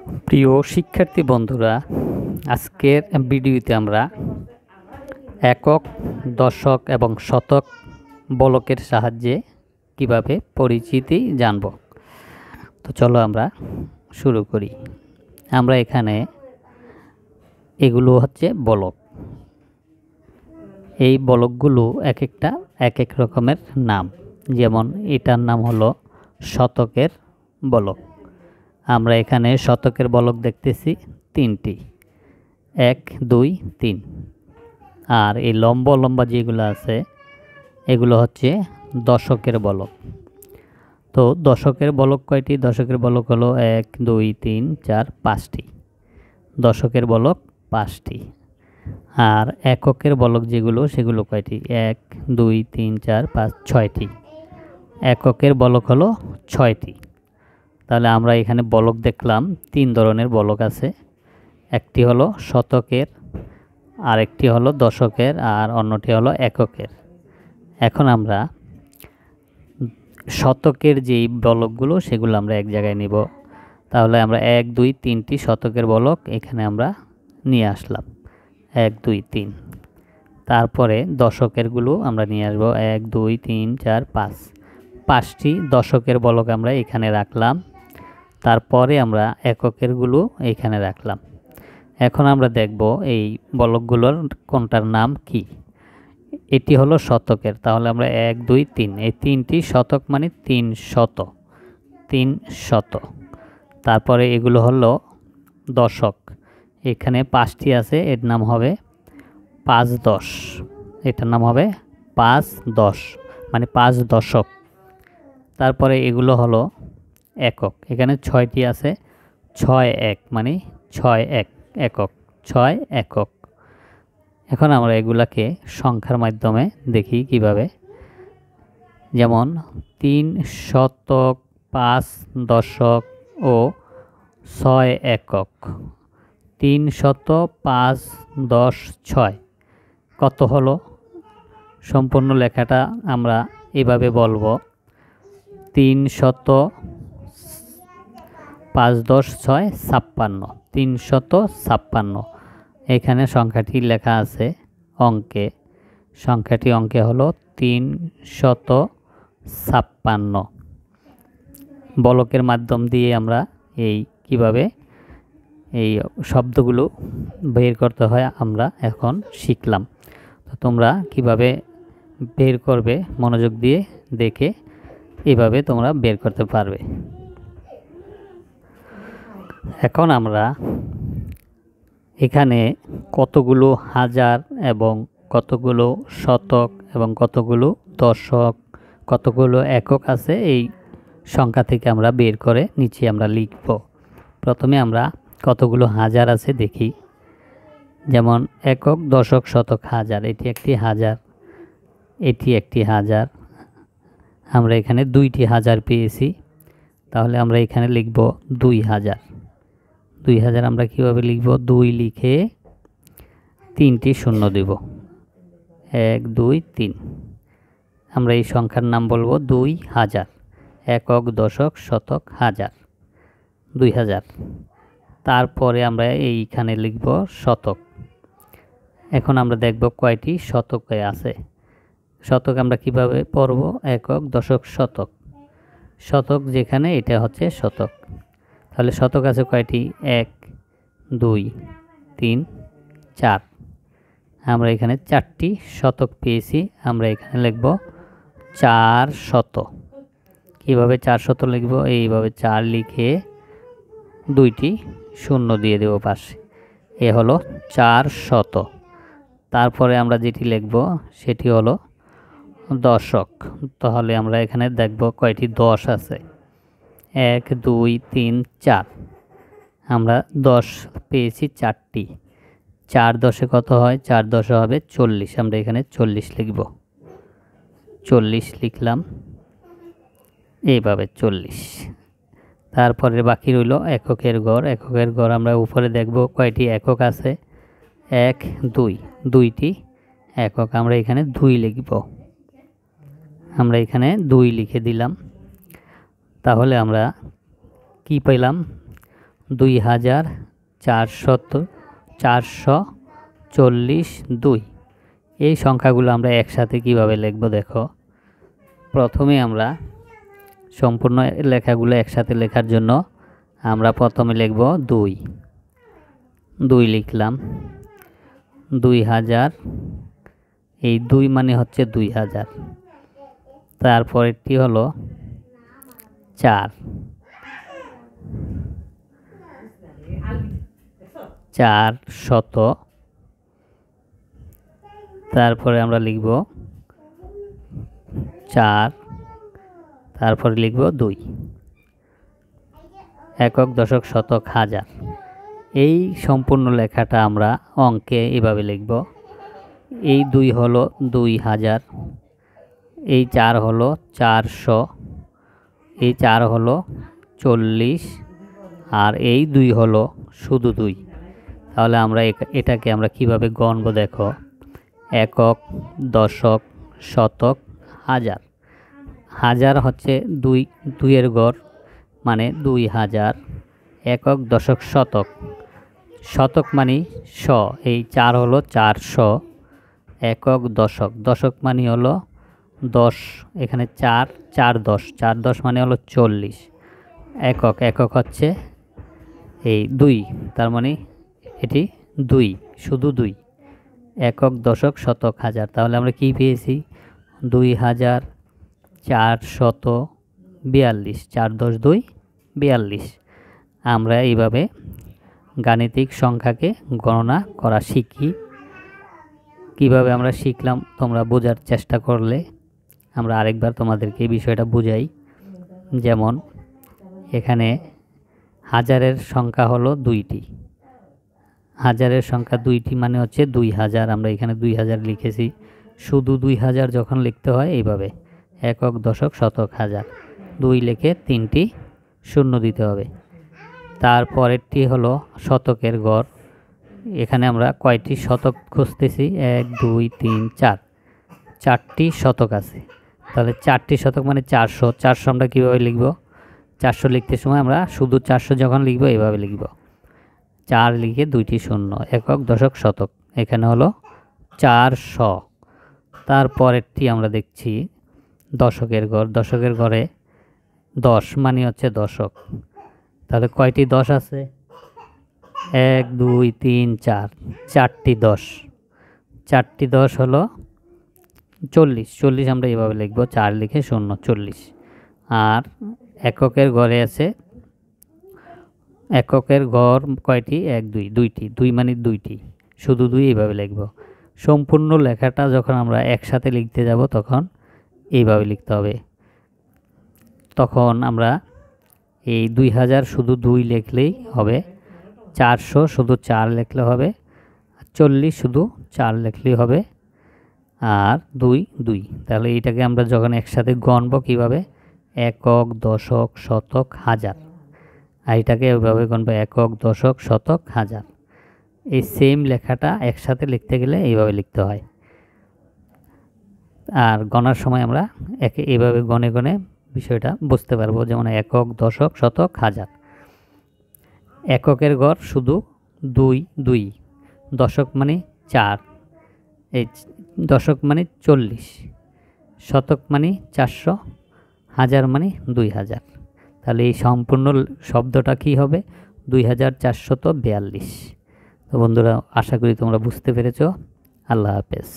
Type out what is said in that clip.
প্রিয় শিক্ষার্থী বন্ধুরা, আজকের ভিডিওতে আমরা একক, দশক এবং শতক বলকের সাহায্যে কিভাবে পরিচিতি জানব। তো চলো আমরা শুরু করি। আমরা এখানে এগুলো হচ্ছে বলক। এই বলকগুলো এক একটা এক এক রকমের নাম। যেমন এটার নাম হলো শতকের বলক। আমরা এখানে শতকের বলক দেখতেছি তিনটি, 1, 2, 3। আর এই লম্বা লম্বা যেগুলো আছে এগুলো হচ্ছে দশকের বলক। তো দশকের বলক কয়টি? দশকের বলক হলো 1, 2, 3, 4, 5টি। দশকের বলক 5টি। আর এককের বলক যেগুলো সেগুলো কয়টি? 1, 2, 3, 4, 5, 6টি। এককের বলক হলো 6টি। তাহলে আমরা এখানে বলক দেখলাম 3 ধরনের বলক আছে। একটি হলো শতকের, আরেকটি হলো দশকের, আর অন্যটি হলো এককের। এখন আমরা শতকের যেই বলকগুলো সেগুলো আমরা এক জায়গায় নিব। তাহলে আমরা 1, 2, 3টি শতকের বলক এখানে আমরা নিয়ে আসলাম, 1, 2, 3। তারপরে দশকেরগুলো আমরা নিয়ে আসবো 1, 2, 3, 4, 5। 5টি দশকের বলক আমরা এখানে রাখলাম। তারপরে আমরা এককেরগুলো এইখানে রাখলাম। এখন আমরা দেখব এই বলকগুলোর কোনটার নাম কি। এটি হলো শতকের, তাহলে আমরা 1, 2, 3, এই 3টি শতক মানে 300। 300। তারপরে এগুলো হলো দশক, এখানে 5টি আছে, এর নাম হবে 5 10। এটার নাম হবে 5 10 মানে 5 দশক। তারপরে এগুলো হলো একক, এখানে 6টি আছে, 6 1 মানে 6 1 একক, 6 একক। এখন আমরা এগুলাকে সংখ্যার মাধ্যমে দেখি কিভাবে। যেমন 3 শতক, 5 দশক ও 6 একক। 300, 5, 10, 6 কত হলো? সম্পূর্ণ লেখাটা আমরা এভাবে বলবো, 300, 5, 10, 6 56। 356। এখানে সংখ্যাটি লেখা আছে অঙ্কে, সংখ্যাটি অঙ্কে হলো 356। বলকের মাধ্যম দিয়ে আমরা এই কিভাবে এই শব্দগুলো বের করতে হয় আমরা এখন শিখলাম। তো তোমরা কিভাবে বের করবে মনোযোগ দিয়ে দেখে এভাবে তোমরা বের করতে পারবে। এখন আমরা এখানে কতগুলো হাজার এবং কতগুলো শতক এবং কতগুলো দশক, কতগুলো একক আছে এই সংখ্যা থেকে আমরা বের করে নিচে আমরা লিখব। প্রথমে আমরা কতগুলো হাজার আছে দেখি। যেমন একক, দশক, শতক, হাজার। এটি একটি হাজার, এটি একটি হাজার। আমরা এখানে 2টি হাজার পেয়েছি, তাহলে আমরা এখানে লিখব 2000। 2000 আমরা কিভাবে লিখব? 2 লিখে 3টি শূন্য দেব, 1, 2, 3। আমরা এই সংখ্যার নাম বলবো 2000। একক, দশক, শতক, হাজার, 2000। তারপরে আমরা এইখানে লিখব শতক। এখন আমরা দেখব কয়টি শতকে আছে। শতক আমরা কিভাবে পড়ব? একক, দশক, শতক। শতক যেখানে এটা হচ্ছে শতক। তাহলে শতক আছে কয়টি? 1, 2, 3, 4। আমরা এখানে 4টি শতক পেয়েছি, আমরা এখানে লিখব 400। কিভাবে 400 লিখব? এইভাবে 4 লিখে 2টি শূন্য দিয়ে দেব পাশে, এ হলো 400। তারপরে আমরা যেটি লিখব সেটি হলো দশক। তাহলে আমরা এখানে দেখব কয়টি 10 আছে, 1, 2, 3, 4। আমরা 10 পেয়েছি 4টি। 4 10 কত হয়? 4 10 হবে 40। আমরা এখানে 40 লিখব, 40 লিখলাম, এইভাবে 40। তারপরে বাকি রইল এককের গড়। এককের গড় আমরা উপরে দেখব কয়টি একক আছে, 1, 2, 2টি একক। আমরা এখানে 2 লিখব, আমরা এখানে 2 লিখে দিলাম। তাহলে আমরা কি পেলাম? 2442। এই সংখ্যাগুলো আমরা একসাথে কিভাবে লিখব দেখো। প্রথমে আমরা সম্পূর্ণ লেখাগুলো একসাথে লেখার জন্য আমরা প্রথমে লিখব 2 লিখলাম। 2000, এই 2 মানে হচ্ছে 2000। তারপরেরটি হলো 4, 400। তারপরে আমরা লিখব 4, তারপরে লিখব 2, একক, দশক, শতক, হাজার। এই সম্পূর্ণ লেখাটা আমরা অঙ্কে এভাবে লিখব। এই 2 হলো 2000, এই 4 হলো 400, এই 4 হলো 40, আর এই 2 হলো শুধু 2। তাহলে আমরা এটাকে আমরা কিভাবে গণব দেখো। একক, দশক, শতক, হাজার। হাজার হচ্ছে 2 এর গড় মানে 2000। একক, দশক, শতক। শতক মানে 100, এই 4 হলো 400। একক, দশক, দশক মানে হলো 10, এখানে 4, 4 10, 4 10 মানে হলো 40। একক, একক হচ্ছে এই 2, তার মানে এটি 2, শুধু 2। একক, দশক, শতক, হাজার। তাহলে আমরা কি পেয়েছি? 2442। 4 10 2 42। আমরা এইভাবে গাণিতিক সংখ্যাকে গণনা করা শিখি। কিভাবে আমরা শিখলাম তোমরা বোঝার চেষ্টা করলে আমরা আরেকবার তোমাদেরকে এই বিষয়টা বুঝাই। যেমন এখানে হাজারের সংখ্যা হলো 2টি। হাজারের সংখ্যা 2টি মানে হচ্ছে 2000। আমরা এখানে 2000 লিখেছি। শুধু 2000 যখন লিখতে হয় এইভাবে একক, দশক, শতক, হাজার। 2 লিখে 3টি শূন্য দিতে হবে। তারপরেরটি হলো শতকের গড়। এখানে আমরা কয়টি শতক খুঁজতেছি? 1 2 3 4, 4টি শতক আছে। তাহলে 4টি শতক মানে 400। 400 আমরা কীভাবে লিখব? 400 লিখতে সময় আমরা শুধু 400 যখন লিখব এইভাবে লিখব, 4 লিখে 2টি শূন্য। একক, দশক, শতক, এখানে হলো 400। তারপরেরটি আমরা দেখছি দশকের গড়। দশকের গড়ে 10 মানে হচ্ছে দশক। তাহলে কয়টি 10 আছে? 1 2 3 4, 4টি 10। 4টি 10 হলো 40। 40 আমরা এভাবে লিখব, 4 লিখে শূন্য, 40। আর এককের গড়ে আছে, এককের গড় কয়টি? 1 2, 2টি। 2 মানে 2টি, শুধু 2 এইভাবে লিখব। সম্পূর্ণ লেখাটা যখন আমরা একসাথে লিখতে যাব তখন এইভাবে লিখতে হবে। তখন আমরা এই 2000 শুধু 2 লিখলেই হবে, 400 শুধু 4 লিখলে হবে, 40 শুধু 4 লিখলেই হবে, আর 2 2। তাহলে এইটাকে আমরা যখন একসাথে গণব কীভাবে? একক, দশক, শতক, হাজার। আর এটাকে এভাবে গণব একক, দশক, শতক, হাজার। এই সেম লেখাটা একসাথে লিখতে গেলে এইভাবে লিখতে হয়। আর গণার সময় আমরা এইভাবে গণে গণে বিষয়টা বুঝতে পারবো। যেমন একক, দশক, শতক, হাজার। এককের গড় শুধু 2 2, দশক মানে 4, এই দশক মানে 40, শতক মানে 400, হাজার মানে 2000। তাহলে এই সম্পূর্ণ শব্দটা কি হবে? 2442। তো বন্ধুরা, আশা করি তোমরা বুঝতে পেরেছো। আল্লাহ হাফেজ।